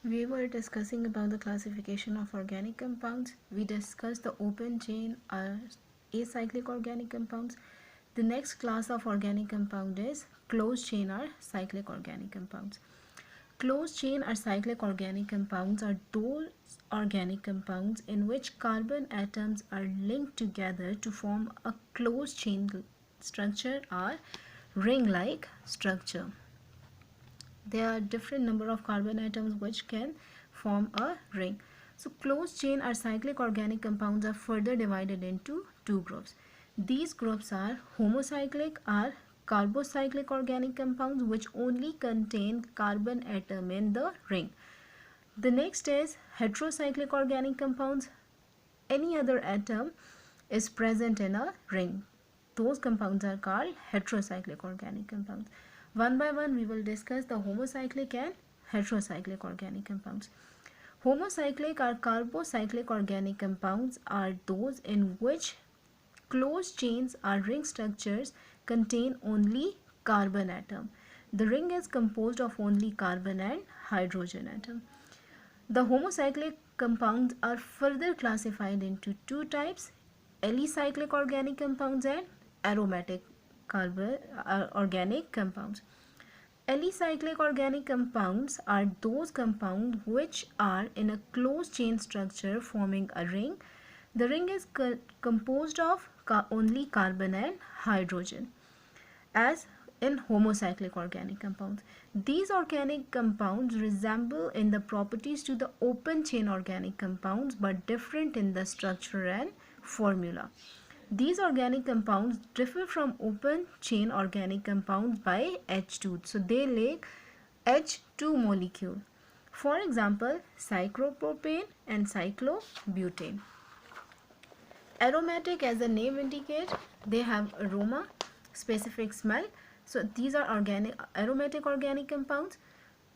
We were discussing about the classification of organic compounds. We discussed the open chain or acyclic organic compounds. The next class of organic compound is closed chain or cyclic organic compounds. Closed chain or cyclic organic compounds are those organic compounds in which carbon atoms are linked together to form a closed chain structure or ring-like structure. There are different number of carbon atoms which can form a ring. So closed chain or cyclic organic compounds are further divided into two groups. These groups are homocyclic or carbocyclic organic compounds which only contain carbon atom in the ring. The next is heterocyclic organic compounds. Any other atom is present in a ring. Those compounds are called heterocyclic organic compounds. One by one we will discuss the homocyclic and heterocyclic organic compounds. Homocyclic or carbocyclic organic compounds are those in which closed chains or ring structures contain only carbon atom. The ring is composed of only carbon and hydrogen atom. The homocyclic compounds are further classified into two types: alicyclic organic compounds and aromatic organic compounds. Alicyclic organic compounds are those compounds which are in a closed chain structure forming a ring. The ring is composed of only carbon and hydrogen, as in homocyclic organic compounds. These organic compounds resemble in the properties to the open chain organic compounds but different in the structure and formula. These organic compounds differ from open chain organic compounds by H2. So they lack H2 molecule. For example, cyclopropane and cyclobutane. Aromatic, as the name indicates, they have aroma, specific smell. So these are aromatic organic compounds.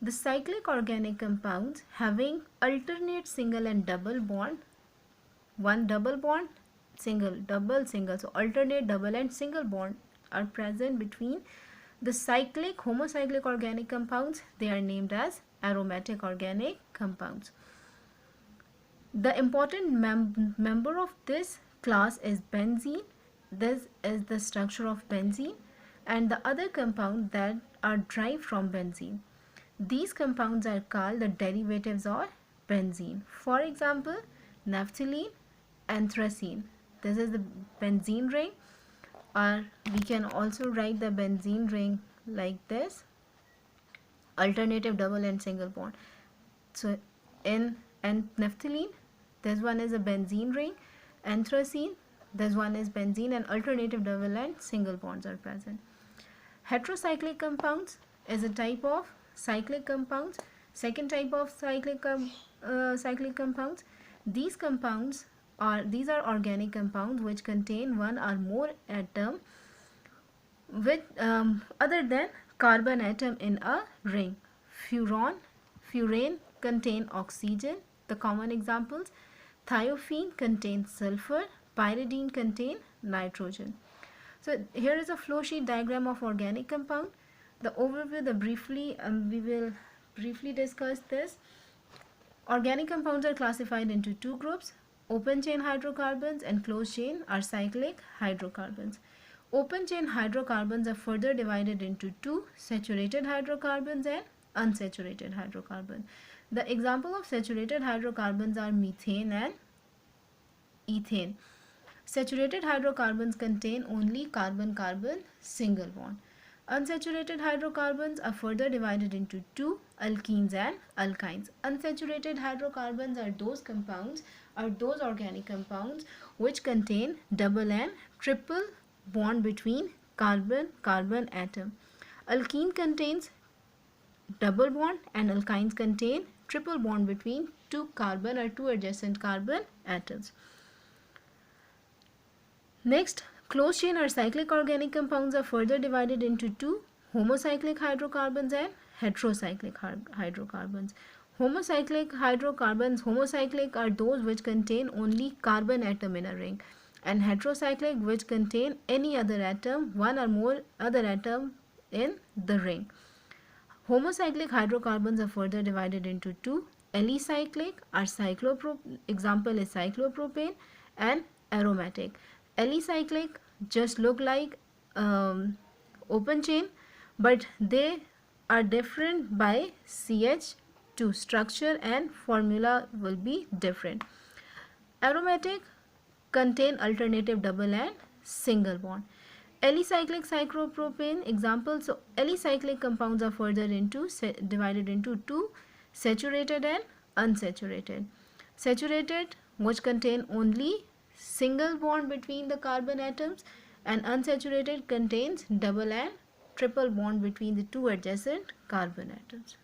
The cyclic organic compounds having alternate single and double bond, one double bond, single, double, single. So alternate double and single bond are present between the cyclic homocyclic organic compounds. They are named as aromatic organic compounds. The important member of this class is benzene. This is the structure of benzene and the other compounds that are derived from benzene. These compounds are called the derivatives of benzene. For example, naphthalene, anthracene. This is the benzene ring, or we can also write the benzene ring like this: alternative double and single bond. So in naphthalene, this one is a benzene ring. Anthracene, this one is benzene, and alternative double and single bonds are present. Heterocyclic compounds is a type of cyclic compounds. Second type of cyclic compounds. These are organic compounds which contain one or more atom with other than carbon atom in a ring. Furane contain oxygen. The common examples: thiophene contains sulfur, pyridine contain nitrogen. So here is a flow sheet diagram of organic compound. The overview, we will briefly discuss this. Organic compounds are classified into two groups: open chain hydrocarbons and closed chain or cyclic hydrocarbons. Open chain hydrocarbons are further divided into two: saturated hydrocarbons and unsaturated hydrocarbons. The example of saturated hydrocarbons are methane and ethane. Saturated hydrocarbons contain only carbon-carbon single bond. Unsaturated hydrocarbons are further divided into two: alkenes and alkynes. Unsaturated hydrocarbons are those organic compounds which contain double and triple bond between carbon-carbon atom. Alkene contains double bond and alkynes contain triple bond between two carbon or two adjacent carbon atoms. Next, closed chain or cyclic organic compounds are further divided into two: homocyclic hydrocarbons and heterocyclic hydrocarbons. Homocyclic are those which contain only carbon atom in a ring, and heterocyclic which contain any other atom, one or more other atom in the ring. Homocyclic hydrocarbons are further divided into two: alicyclic are example is cyclopropane, and aromatic. Alicyclic just look like open chain, but they are different by CH2 structure and formula will be different. Aromatic contain alternative double and single bond. Alicyclic cyclopropane examples. So alicyclic compounds are further divided into two, saturated and unsaturated. Saturated, which contain only single bond between the carbon atoms, and unsaturated contains double and triple bond between the two adjacent carbon atoms.